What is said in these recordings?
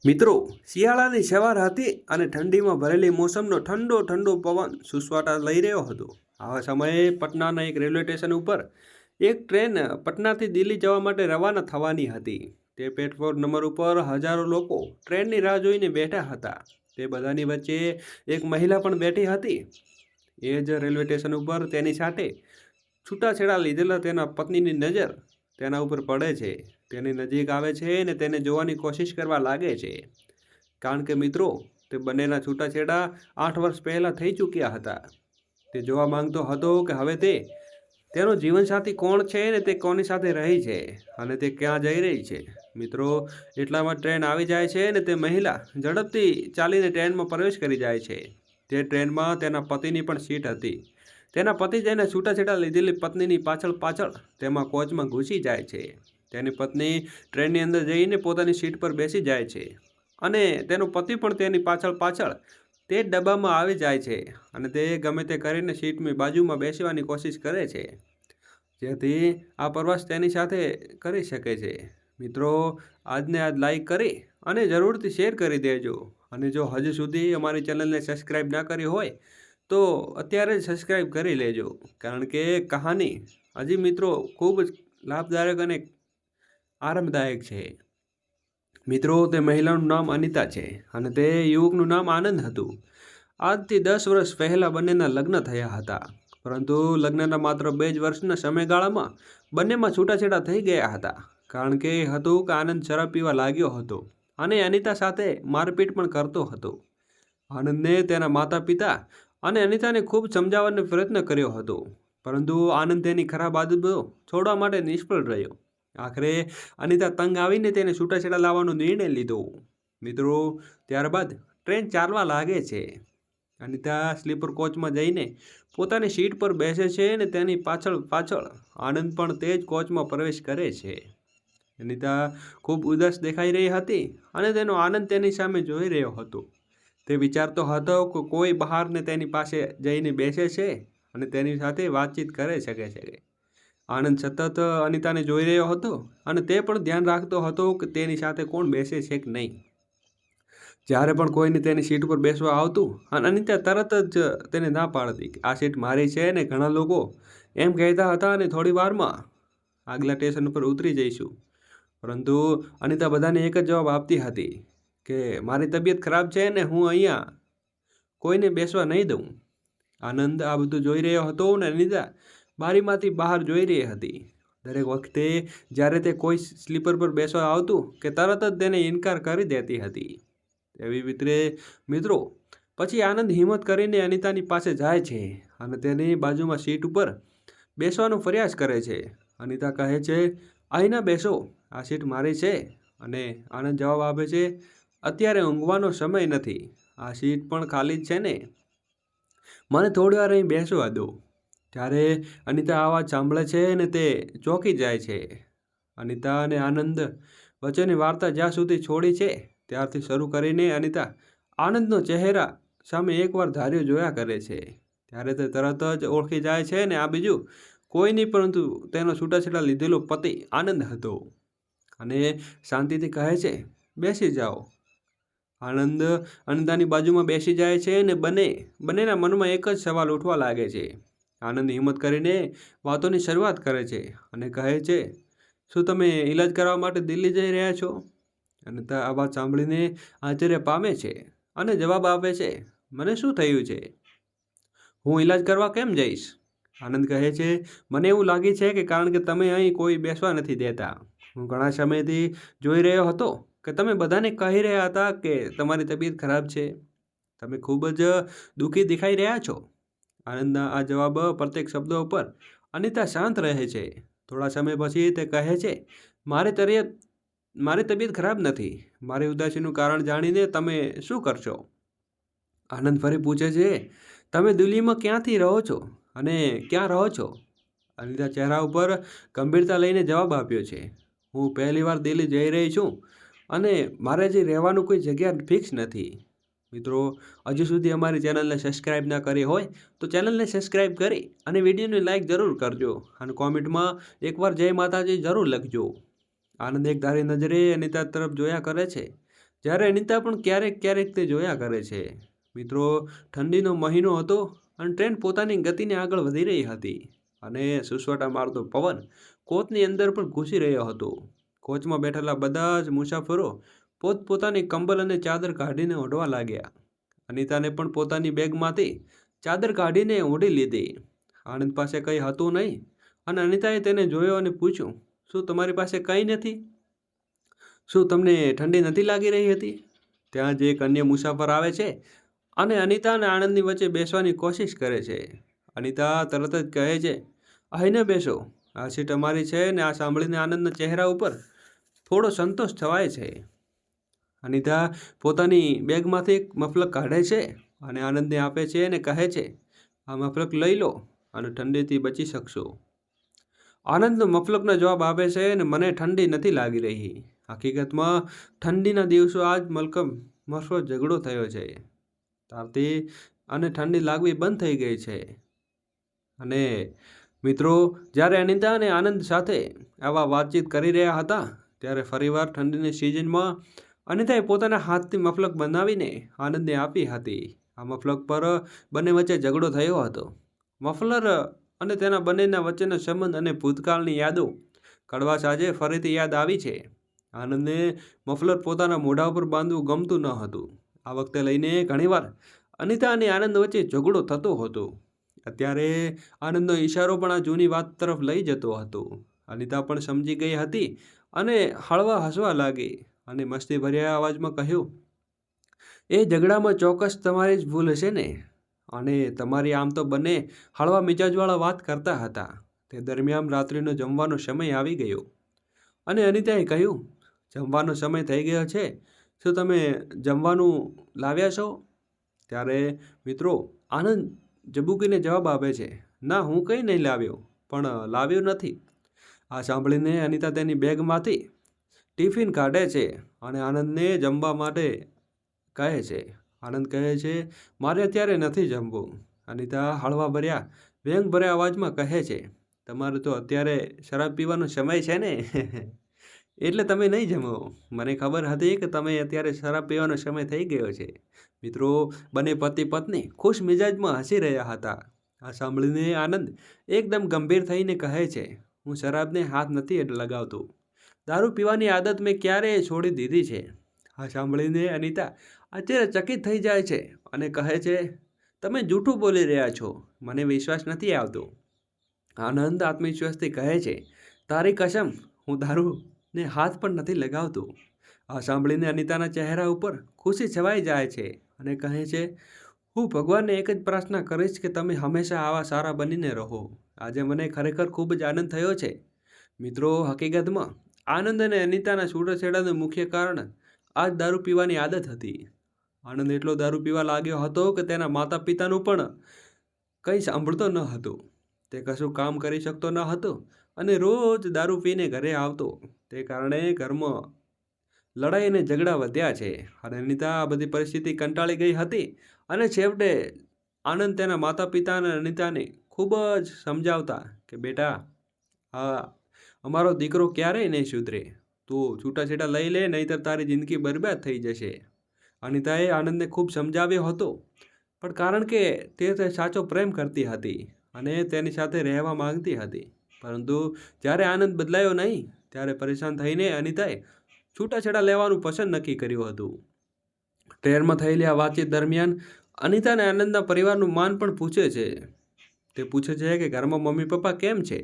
મિત્રો, શિયાળાની સવાર હતી અને ઠંડીમાં ભરેલી મોસમનો ઠંડો ઠંડો પવન સુસવાટા લઈ રહ્યો હતો. આવા સમયે પટનાના એક રેલવે સ્ટેશન ઉપર એક ટ્રેન પટનાથી દિલ્હી જવા માટે રવાના થવાની હતી. તે પ્લેટફોર્મ નંબર ઉપર હજારો લોકો ટ્રેનની રાહ જોઈને બેઠા હતા. તે બધાની વચ્ચે એક મહિલા પણ બેઠી હતી. એ જ રેલવે સ્ટેશન ઉપર તેની સાથે છૂટાછેડા લીધેલા તેના પત્નીની નજર તેના ઉપર પડે છે. તેની નજીક આવે છે અને તેને જોવાની કોશિશ કરવા લાગે છે. કારણ કે મિત્રો, તે બંનેના છૂટાછેડા 8 વર્ષ પહેલાં થઈ ચૂક્યા હતા. તે જોવા માંગતો હતો કે હવે તેનો જીવનસાથી કોણ છે ને તે કોની સાથે રહી છે અને તે ક્યાં જઈ રહી છે. મિત્રો, એટલામાં ટ્રેન આવી જાય છે અને તે મહિલા ઝડપથી ચાલીને ટ્રેનમાં પ્રવેશ કરી જાય છે. તે ટ્રેનમાં તેના પતિની પણ સીટ હતી. તેના પતિ જઈને છૂટાછેડા લીધેલી પત્નીની પાછળ તેમાં કોચમાં ઘૂસી જાય છે. તેની પત્ની ટ્રેનની અંદર જઈને પોતાની સીટ પર બેસી જાય છે અને તેનો પતિ પણ તેની પાછળ તે જ ડબ્બામાં આવી જાય છે અને તે ગમે તે કરીને સીટની બાજુમાં બેસવાની કોશિશ કરે છે, જેથી આ પ્રવાસ તેની સાથે કરી શકે છે. મિત્રો, આજને આજ લાઈક કરી અને જરૂરથી શેર કરી દેજો. અને જો હજુ સુધી અમારી ચેનલને સબસ્ક્રાઈબ ના કરી હોય તો અત્યારે જ સબસ્ક્રાઈબ કરી લેજો, કારણ કે કહાની હજી મિત્રો ખૂબ જ લાભદાયક અને આરામદાયક છે. મિત્રો, તે મહિલાનું નામ અનિતા છે અને તે યુવકનું નામ આનંદ હતું. આજથી 10 વર્ષ પહેલાં બંનેના લગ્ન થયા હતા, પરંતુ લગ્નના માત્ર 2 જ વર્ષના સમયગાળામાં બંનેમાં છૂટાછેડા થઈ ગયા હતા. કારણ કે હતું કે આનંદ શરાબ પીવા લાગ્યો હતો અને અનિતા સાથે મારપીટ પણ કરતો હતો. આનંદને તેના માતા પિતા અને અનિતાને ખૂબ સમજાવવાનો પ્રયત્ન કર્યો હતો, પરંતુ આનંદ તેની ખરાબ આદતો છોડવા માટે નિષ્ફળ રહ્યો. આખરે અનિતા તંગ આવીને તેને છૂટાછેડા લાવવાનો નિર્ણય લીધો. મિત્રો, ત્યારબાદ ટ્રેન ચાલવા લાગે છે. અનિતા સ્લીપર કોચમાં જઈને પોતાની સીટ પર બેસે છે અને તેની પાછળ આનંદ પણ તે જ કોચમાં પ્રવેશ કરે છે. અનિતા ખૂબ ઉદાસ દેખાઈ રહી હતી અને તેનો આનંદ તેની સામે જોઈ રહ્યો હતો. તે વિચારતો હતો કે કોઈ બહારને તેની પાસે જઈને બેસે છે અને તેની સાથે વાતચીત કરી શકે છે. આનંદ સતત અનિતાને જોઈ રહ્યો હતો અને તે પણ ધ્યાન રાખતો હતો કે તેની સાથે કોણ બેસે છે કે નહીં. જ્યારે પણ કોઈને તેની સીટ પર બેસવા આવતું અને અનિતા તરત જ તેને ના પાડતી કે આ સીટ મારી છે ને ઘણા લોકો એમ કહેતા હતા અને થોડી વારમાં આગલા સ્ટેશન પર ઉતરી જઈશું. પરંતુ અનિતા બધાને એક જ જવાબ આપતી હતી કે મારી તબિયત ખરાબ છે ને હું અહીંયા કોઈને બેસવા નહીં દઉં. આનંદ આ બધું જોઈ રહ્યો હતો અને અનિતા બારીમાંથી બહાર જોઈ રહી હતી. દરેક વખતે જ્યારે તે કોઈ સ્લીપર પર બેસવા આવતું કે તરત જ તેને ઇનકાર કરી દેતી હતી. એવી મિત્રો, પછી આનંદ હિંમત કરીને અનિતાની પાસે જાય છે અને તેની બાજુમાં સીટ ઉપર બેસવાનો પ્રયાસ કરે છે. અનિતા કહે છે, અહીં ના બેસો, આ સીટ મારી છે. અને આનંદ જવાબ આપે છે, અત્યારે ઊંઘવાનો સમય નથી, આ સીટ પણ ખાલી જ છે ને, મને થોડી વાર અહીં બેસવા દો. ત્યારે અનિતા આ વાત સાંભળે છે અને તે ચોંકી જાય છે. અનિતા અને આનંદ વચ્ચેની વાર્તા જ્યાં સુધી છોડી છે ત્યારથી શરૂ કરીને અનિતા આનંદનો ચહેરા સામે એકવાર ધાર્યો જોયા કરે છે. ત્યારે તે તરત જ ઓળખી જાય છે ને આ બીજું કોઈ નહીં પરંતુ તેનો છૂટાછેડા લીધેલો પતિ આનંદ હતો અને શાંતિથી કહે છે, બેસી જાઓ. આનંદ અનિતાની બાજુમાં બેસી જાય છે અને બંનેના મનમાં એક જ સવાલ ઉઠવા લાગે છે. આનંદ હિંમત કરીને વાતોની શરૂઆત કરે છે અને કહે છે, શું તમે ઈલાજ કરવા માટે દિલ્હી જઈ રહ્યા છો? અનિતા આ વાત સાંભળીને આશ્ચર્ય પામે છે અને જવાબ આપે છે, મને શું થયું છે? હું ઈલાજ કરવા કેમ જઈશ? આનંદ કહે છે, મને એવું લાગે છે કે કારણ કે તમે અહીં કોઈ બેસવા નથી દેતા. હું ઘણા સમયથી જોઈ રહ્યો હતો કે તમે બધાને કહી રહ્યા હતા કે તમારી તબિયત ખરાબ છે. તમે ખૂબ જ દુઃખી દેખાઈ રહ્યા છો. આનંદના આ જવાબ પ્રત્યેક શબ્દો ઉપર અનિતા શાંત રહે છે. થોડા સમય પછી તે કહે છે, મારી તબિયત ખરાબ નથી. મારી ઉદાસીનું કારણ જાણીને તમે શું કરશો? આનંદ ફરી પૂછે છે, તમે દિલ્હીમાં ક્યાંથી રહો છો અને ક્યાં રહો છો? અનિતા ચહેરા ઉપર ગંભીરતા લઈને જવાબ આપ્યો છે, હું પહેલીવાર દિલ્હી જઈ રહી છું અને મારે જે રહેવાનું કોઈ જગ્યા ફિક્સ નથી. મિત્રો, હજુ સુધી અમારી ચેનલને સબસ્ક્રાઈબ ના કરી હોય તો ચેનલને સબસ્ક્રાઈબ કરી અને વિડીયોને લાઈક જરૂર કરજો અને કોમેન્ટમાં એકવાર જય માતાજી જરૂર લખજો. આનંદ એક ધારી નજરે અનિતા તરફ જોયા કરે છે, જ્યારે અનિતા પણ ક્યારેક ક્યારેક તે જોયા કરે છે. મિત્રો, ઠંડીનો મહિનો હતો અને ટ્રેન પોતાની ગતિને આગળ વધી રહી હતી અને સુસવાટા મારતો પવન કોચની અંદર પણ ઘૂસી રહ્યો હતો. કોચમાં બેઠેલા બધા જ મુસાફરો પોતપોતાની કંબલ અને ચાદર કાઢીને ઓઢવા લાગ્યા. અનિતાને પણ પોતાની બેગમાંથી ચાદર કાઢીને ઓઢી લીધી. આનંદ પાસે કંઈ હતું નહીં અને અનિતાએ તેને જોયો અને પૂછ્યું, શું તમારી પાસે કંઈ નથી? શું તમને ઠંડી નથી લાગી રહી હતી? ત્યાં જ એક અન્ય મુસાફર આવે છે અને અનિતા અને આનંદની વચ્ચે બેસવાની કોશિશ કરે છે. અનિતા તરત જ કહે છે, અહીં ન બેસો, આ સીટ અમારી છે. ને આ સાંભળીને આનંદના ચહેરા ઉપર થોડો સંતોષ છવાય છે. અનિતા પોતાની બેગમાંથી એક મફલક કાઢે છે અને આનંદને આપે છે અને કહે છે, આ મફલક લઈ લો અને ઠંડીથી બચી શકશો. આનંદ મફલકનો જવાબ આપે છે અને મને ઠંડી નથી લાગી રહી. હકીકતમાં ઠંડીના દિવસો આજ મફત ઝઘડો થયો છે. તારથી અને ઠંડી લાગવી બંધ થઈ ગઈ છે. અને મિત્રો, જ્યારે અનિતા અને આનંદ સાથે આવા વાતચીત કરી રહ્યા હતા ત્યારે ફરીવાર ઠંડીની સિઝનમાં અનિતાએ પોતાના હાથથી મફલક બનાવીને આનંદને આપી હતી. આ મફલક પર બંને વચ્ચે ઝઘડો થયો હતો. મફલર અને તેના બંનેના વચ્ચેનો સંબંધ અને ભૂતકાળની યાદો કડવાશ આજે ફરીથી યાદ આવી છે. આનંદને મફલર પોતાના મોઢા ઉપર બાંધવું ગમતું ન હતું. આ વખતે લઈને ઘણીવાર અનિતા અને આનંદ વચ્ચે ઝઘડો થતો હતો. અત્યારે આનંદનો ઈશારો પણ આ જૂની વાત તરફ લઈ જતો હતો. અનિતા પણ સમજી ગઈ હતી અને હળવા હસવા લાગી અને મસ્તીભર્યા અવાજમાં કહ્યું, એ ઝઘડામાં ચોક્કસ તમારી જ ભૂલ હશે ને? અને તમારી આમ તો બંને હળવા મિજાજવાળા વાત કરતા હતા. તે દરમિયાન રાત્રિનો જમવાનો સમય આવી ગયો અને અનિતાએ કહ્યું, જમવાનો સમય થઈ ગયો છે, શું તમે જમવાનું લાવ્યા છો? ત્યારે મિત્રો, આનંદ જબૂકીને જવાબ આપે છે, ના, હું કંઈ નહીં લાવ્યો, પણ લાવ્યું નથી. આ સાંભળીને અનિતા તેની બેગમાંથી ટિફિન કાઢે છે અને આનંદને જમવા માટે કહે છે. આનંદ કહે છે, મારે અત્યારે નથી જમવું. અનિતા હળવા વ્યંગભર્યા અવાજમાં કહે છે, તમારે તો અત્યારે શરાબ પીવાનો સમય છે ને એટલે તમે નહીં જમો. મને ખબર હતી કે તમે અત્યારે શરાબ પીવાનો સમય થઈ ગયો છે. મિત્રો, બંને પતિ પત્ની ખુશ મિજાજમાં હસી રહ્યા હતા. આ સાંભળીને આનંદ એકદમ ગંભીર થઈને કહે છે, હું શરાબને હાથ નથી લગાવતો. દારૂ પીવાની આદત મેં ક્યારેય છોડી દીધી છે. આ સાંભળીને અનિતા આશ્ચર્યચકિત થઈ જાય છે અને કહે છે, તમે જૂઠું બોલી રહ્યા છો, મને વિશ્વાસ નથી આવતો. આનંદ આત્મવિશ્વાસથી કહે છે, તારી કસમ, હું દારૂને હાથ પણ નથી લગાવતો. આ સાંભળીને અનિતાના ચહેરા ઉપર ખુશી છવાઈ જાય છે અને કહે છે, હું ભગવાનને એક જ પ્રાર્થના કરીશ કે તમે હંમેશા આવા સારા બનીને રહો. આજે મને ખરેખર ખૂબ જ આનંદ થયો છે. મિત્રો, હકીકતમાં આનંદ અને અનિતાના છૂટાછેડાનું મુખ્ય કારણ આ જ દારૂ પીવાની આદત હતી. આનંદ એટલો દારૂ પીવા લાગ્યો હતો કે તેના માતા પિતાનું પણ કંઈ સાંભળતો ન હતો. તે કશું કામ કરી શકતો ન હતો અને રોજ દારૂ પીને ઘરે આવતો. તે કારણે ઘરમાં લડાઈ અને ઝઘડા વધ્યા છે અને અનિતા આ બધી પરિસ્થિતિ કંટાળી ગઈ હતી અને છેવટે આનંદ તેના માતા પિતા અને અનિતાને ખૂબ જ સમજાવતા કે બેટા, આ અમારો દીકરો ક્યારેય નહીં સુધરે, તું છૂટાછેડા લઈ લે, નહીંતર તારી જિંદગી બરબાદ થઈ જશે. અનિતાએ આનંદને ખૂબ સમજાવ્યો હતો, પણ કારણ કે તે સાચો પ્રેમ કરતી હતી અને તેની સાથે રહેવા માંગતી હતી. પરંતુ જ્યારે આનંદ બદલાયો નહીં ત્યારે પરેશાન થઈને અનિતાએ છૂટાછેડા લેવાનું પસંદ નક્કી કર્યું હતું. ટ્રેનમાં થયેલી આ વાતચીત દરમિયાન અનિતા અને આનંદના પરિવારનું માન પણ પૂછે છે. તે પૂછે છે કે ઘરમાં મમ્મી પપ્પા કેમ છે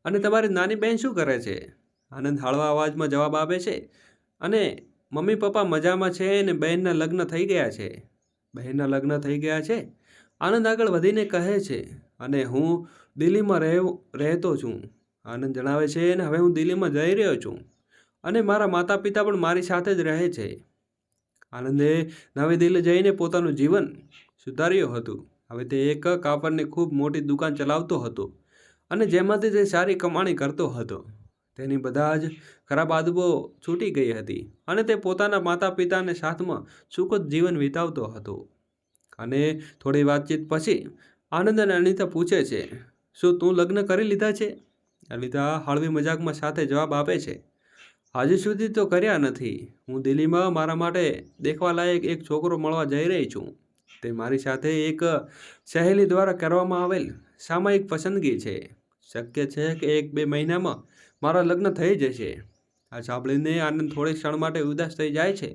અને તમારી નાની બહેન શું કરે છે? આનંદ હળવા અવાજમાં જવાબ આપે છે, અને મમ્મી પપ્પા મજામાં છે અને બહેનના લગ્ન થઈ ગયા છે. બહેનના લગ્ન થઈ ગયા છે? આનંદ આગળ વધીને કહે છે, અને હું દિલ્હીમાં રહેતો છું. આનંદ જણાવે છે, અને હવે હું દિલ્હીમાં જઈ રહ્યો છું અને મારા માતા પિતા પણ મારી સાથે જ રહે છે. આનંદે નવી દિલ્હી જઈને પોતાનું જીવન સુધાર્યું હતું. હવે તે એક કાપડની ખૂબ મોટી દુકાન ચલાવતો હતો અને જેમાંથી તે સારી કમાણી કરતો હતો. તેની બધા જ ખરાબ આદતો છૂટી ગઈ હતી અને તે પોતાના માતા પિતાને સાથમાં સુખદ જીવન વિતાવતો હતો. અને થોડી વાતચીત પછી આનંદ અને અનિતા પૂછે છે, શું તું લગ્ન કરી લીધા છે? અનિતા હળવી મજાકમાં સાથે જવાબ આપે છે, હજી સુધી તો કર્યા નથી. હું દિલ્હીમાં મારા માટે દેખવા લાયક એક છોકરો મળવા જઈ રહી છું. તે મારી સાથે એક સહેલી દ્વારા કરવામાં આવેલ સામયિક પસંદગી છે. શક્ય છે કે 1-2 મહિનામાં મારા લગ્ન થઈ જશે. આ સાંભળીને આનંદ થોડી ક્ષણ માટે ઉદાસ થઈ જાય છે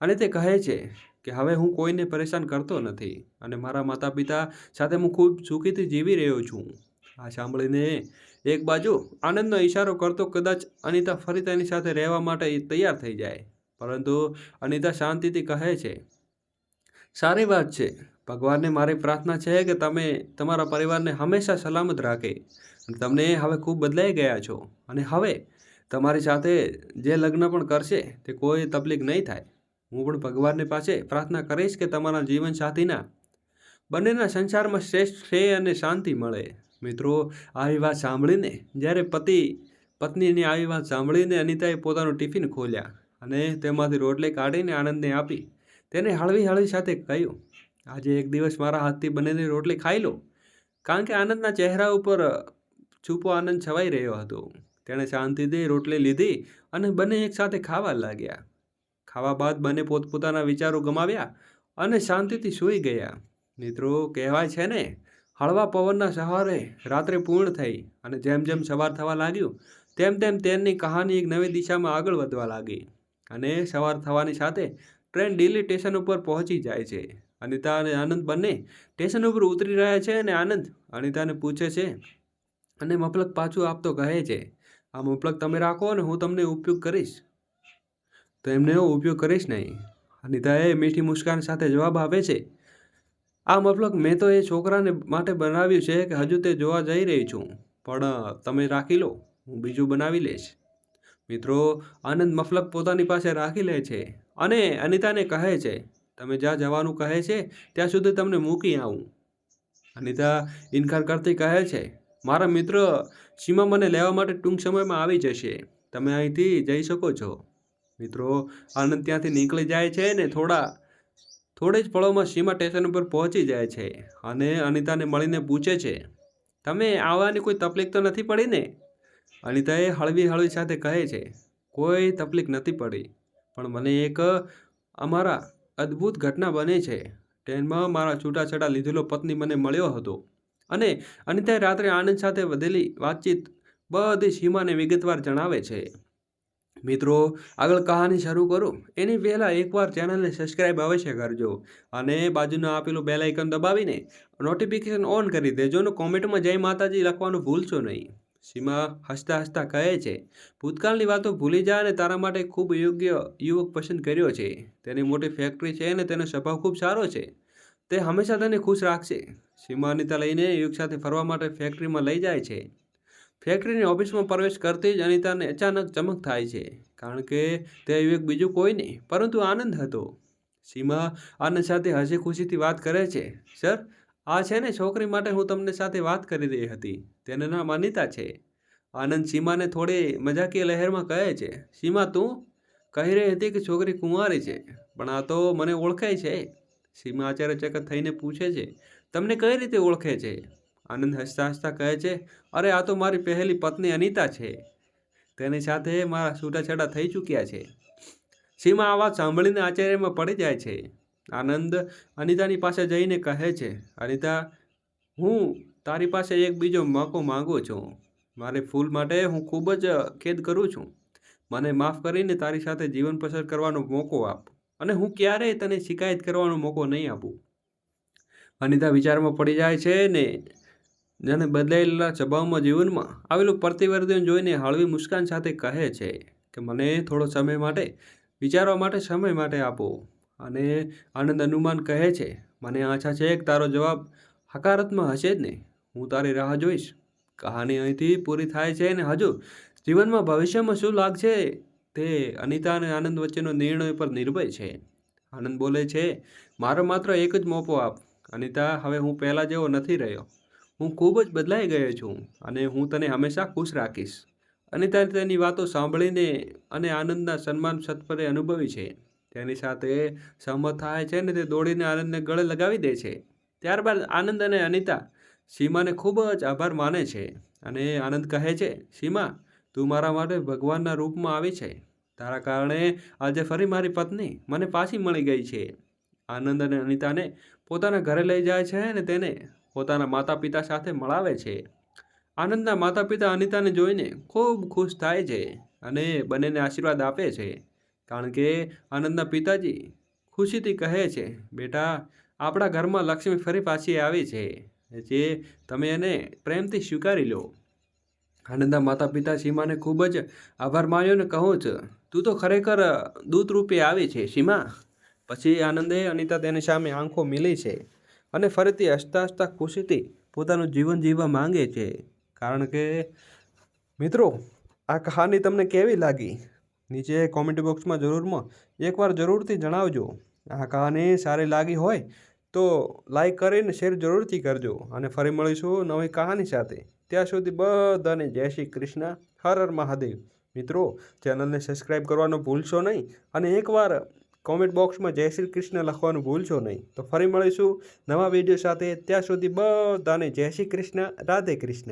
અને તે કહે છે કે હવે હું કોઈને પરેશાન કરતો નથી અને મારા માતા પિતા સાથે હું ખૂબ સુખીથી જીવી રહ્યો છું. આ સાંભળીને એક બાજુ આનંદનો ઈશારો કરતો કદાચ અનિતા ફરી તેની સાથે રહેવા માટે તૈયાર થઈ જાય, પરંતુ અનિતા શાંતિથી કહે છે, સારી વાત છે. ભગવાનને મારી પ્રાર્થના છે કે તમે તમારા પરિવારને હંમેશા સલામત રાખે. અને તમને હવે ખૂબ બદલાઈ ગયા છો અને હવે તમારી સાથે જે લગ્ન પણ કરશે તે કોઈ તકલીફ નહીં થાય. હું પણ ભગવાનની પાસે પ્રાર્થના કરીશ કે તમારા જીવનસાથીના બંનેના સંસારમાં શ્રેષ્ઠ શ્રેય અને શાંતિ મળે. મિત્રો, આવી વાત સાંભળીને જ્યારે પત્નીની આવી વાત સાંભળીને અનિતાએ પોતાનું ટિફિન ખોલ્યા અને તેમાંથી રોટલી કાઢીને આનંદને આપી. તેને હળવી હળવી સાથે કહ્યું, આજે એક દિવસ મારા હાથથી બનેલી રોટલી ખાઈ લો. કારણ કે આનંદના ચહેરા ઉપર છુપો આનંદ છવાઈ રહ્યો હતો. તેણે શાંતિથી રોટલી લીધી અને બંને એકસાથે ખાવા લાગ્યા. ખાવા બાદ બંને પોતપોતાના વિચારો ગમાવ્યા અને શાંતિથી સૂઈ ગયા. મિત્રો, કહેવાય છે ને, હળવા પવનના સહારે રાત્રે પૂર્ણ થઈ અને જેમ જેમ સવાર થવા લાગ્યું તેમ તેમ તેમની કહાની એક નવી દિશામાં આગળ વધવા લાગી. અને સવાર થવાની સાથે ટ્રેન દિલ્હી સ્ટેશન ઉપર પહોંચી જાય છે. અનિતા અને આનંદ બંને સ્ટેશન ઉપર ઉતરી રહ્યા છે અને આનંદ અનિતાને પૂછે છે અને મફલક પાછું આપતો કહે છે, આ મફલક તમે રાખો અને હું તમને ઉપયોગ કરીશ. તો એમને ઉપયોગ કરીશ નહીં. અનિતાએ મીઠી મુસ્કાન સાથે જવાબ આપે છે, આ મફલક મેં તો એ છોકરાને માટે બનાવ્યું છે કે હજુ તે જોવા જઈ રહી છું, પણ તમે રાખી લો, હું બીજું બનાવી લઈશ. મિત્રો, આનંદ મફલક પોતાની પાસે રાખી લે છે અને અનિતાને કહે છે, તમે જ્યાં જવાનું કહે છે ત્યાં સુધી તમને મૂકી આવું. અનિતા ઇનકાર કરતી કહે છે, મારા મિત્ર સીમા મને લેવા માટે ટૂંક સમયમાં આવી જશે, તમે અહીંથી જઈ શકો છો. મિત્રો, આનંદ ત્યાંથી નીકળી જાય છે ને થોડી જ પળોમાં સીમા સ્ટેશન ઉપર પહોંચી જાય છે અને અનિતાને મળીને પૂછે છે, તમે આવવાની કોઈ તકલીફ તો નથી પડી ને? અનિતાએ હળવી હળવી સાથે કહે છે, કોઈ તકલીફ નથી પડી, પણ મને એક અમારા અદ્ભુત ઘટના બની છે. ટ્રેનમાં મારા છૂટાછેડા લીધેલો પત્ની મને મળ્યો હતો અને અનિતાએ રાત્રે આનંદ સાથે વધેલી વાતચીત બધી સીમાને વિગતવાર જણાવે છે. મિત્રો, આગળ કહાની શરૂ કરું એની પહેલાં એકવાર ચેનલને સબસ્ક્રાઈબ અવશ્ય કરજો અને બાજુના આપેલું બેલ આઇકન દબાવીને નોટિફિકેશન ઓન કરી દેજો અને કોમેન્ટમાં જય માતાજી લખવાનું ભૂલશો નહીં. સીમા હસતા હસતા કહે છે, ભૂતકાળની વાતો ભૂલી જા અને તારા માટે ખૂબ યોગ્ય યુવક પસંદ કર્યો છે. તેની મોટી ફેક્ટરી છે અને તેનો સ્વભાવ ખૂબ સારો છે, તે હંમેશા તને ખુશ રાખશે. સીમા અનિતા લઈને યુવક સાથે ફરવા માટે ફેક્ટરીમાં લઈ જાય છે. ફેક્ટરીની ઓફિસમાં પ્રવેશ કરતી જ અનિતાને અચાનક ચમક થાય છે, કારણ કે તે યુવક બીજું કોઈ નહીં પરંતુ આનંદ હતો. સીમા આનંદ સાથે હસી ખુશીથી વાત કરે છે, સર, આ છે ને છોકરી માટે હું તમને સાથે વાત કરી રહી હતી, તેનું નામ અનિતા છે. આનંદ સીમાને થોડી મજાકીય લહેરમાં કહે છે, સીમા, તું કહી રહી હતી કે છોકરી કુંવારી છે, પણ આ તો મને ઓળખે છે. સીમા આશ્ચર્યચકિત થઈને પૂછે છે, તમને કઈ રીતે ઓળખે છે? આનંદ હસતા હસતા કહે છે, અરે આ તો મારી પહેલી પત્ની અનિતા છે, તેની સાથે મારા છૂટાછેડા થઈ ચૂક્યા છે. સીમા આ વાત સાંભળીને આશ્ચર્યમાં પડી જાય છે. આનંદ અનિતાની પાસે જઈને કહે છે, અનિતા, હું તારી પાસે એક બીજો મોકો માંગુ છું. મારી ભૂલ માટે હું ખૂબ જ ખેદ કરું છું. મને માફ કરીને તારી સાથે જીવન પસાર કરવાનો મોકો આપ અને હું ક્યારેય તને શિકાયત કરવાનો મોકો નહીં આપું. અનિતા વિચારમાં પડી જાય છે ને જેને બદલાયેલા સ્વભાવમાં જીવનમાં આવેલું પરિવર્તન જોઈને હળવી મુસ્કાન સાથે કહે છે કે મને થોડો સમય માટે વિચારવા માટે સમય માટે આપો. અને આનંદ અનુમાન કહે છે, મને આશા છે કે તારો જવાબ હકારાત્મક હશે જ ને. હું તારી રાહ જોઈશ. કહાની અહીંથી પૂરી થાય છે અને હજુ જીવનમાં ભવિષ્યમાં શું લાગશે તે અનિતા અને આનંદ વચ્ચેનો નિર્ણય પર નિર્ભર છે. આનંદ બોલે છે, મારો માત્ર એક જ મોકો આપ. અનિતા, હવે હું પહેલાં જેવો નથી રહ્યો. હું ખૂબ જ બદલાઈ ગયો છું અને હું તને હંમેશા ખુશ રાખીશ. અનિતા તેની વાતો સાંભળીને અને આનંદના સન્માન સત્પરે અનુભવી છે. તેની સાથે સહમત થાય છે અને તે દોડીને આનંદને ગળે લગાવી દે છે. ત્યારબાદ આનંદ અને અનિતા સીમાને ખૂબ જ આભાર માને છે અને આનંદ કહે છે, સીમા, તું મારા માટે ભગવાનના રૂપમાં આવી છે તારા કારણે આજે ફરી મારી પત્ની મને પાછી મળી ગઈ છે. આનંદ અને અનિતાને પોતાના ઘરે લઈ જાય છે અને તેને પોતાના માતા પિતા સાથે મળાવે છે. આનંદના માતા પિતા અનિતાને જોઈને ખૂબ ખુશ થાય છે અને બંનેને આશીર્વાદ આપે છે. કારણ કે આનંદના પિતાજી ખુશીથી કહે છે, બેટા, આપણા ઘરમાં લક્ષ્મી ફરી પાછી આવી છે, જે તમે એને પ્રેમથી સ્વીકારી લો. આનંદના માતા પિતા સીમાને ખૂબ જ આભાર માન્યો ને કહું છે, તું તો ખરેખર દૂત રૂપે આવી છે સીમા. પછી આનંદે અનિતા તેની સામે આંખો મીલી છે અને ફરીથી હસતા હસતા ખુશીથી પોતાનું જીવન જીવવા માંગે છે. કારણ કે મિત્રો, આ કહાની તમને કેવી લાગી? નીચે કોમેન્ટ બોક્સમાં એકવાર જરૂરથી જણાવજો. આ કહાની સારી લાગી હોય તો લાઈક કરીને શેર જરૂરથી કરજો અને ફરી મળીશું નવી કહાની સાથે. ત્યાં સુધી બધાને જય શ્રી કૃષ્ણ, હર હર મહાદેવ. મિત્રો, ચેનલને સબસ્ક્રાઈબ કરવાનું ભૂલશો નહીં અને એકવાર કોમેન્ટ બોક્સમાં જય શ્રી કૃષ્ણ લખવાનું ભૂલશો નહીં. તો ફરી મળીશું નવા વિડીયો સાથે. ત્યાં સુધી બધાને જય શ્રી કૃષ્ણ, રાધે કૃષ્ણ.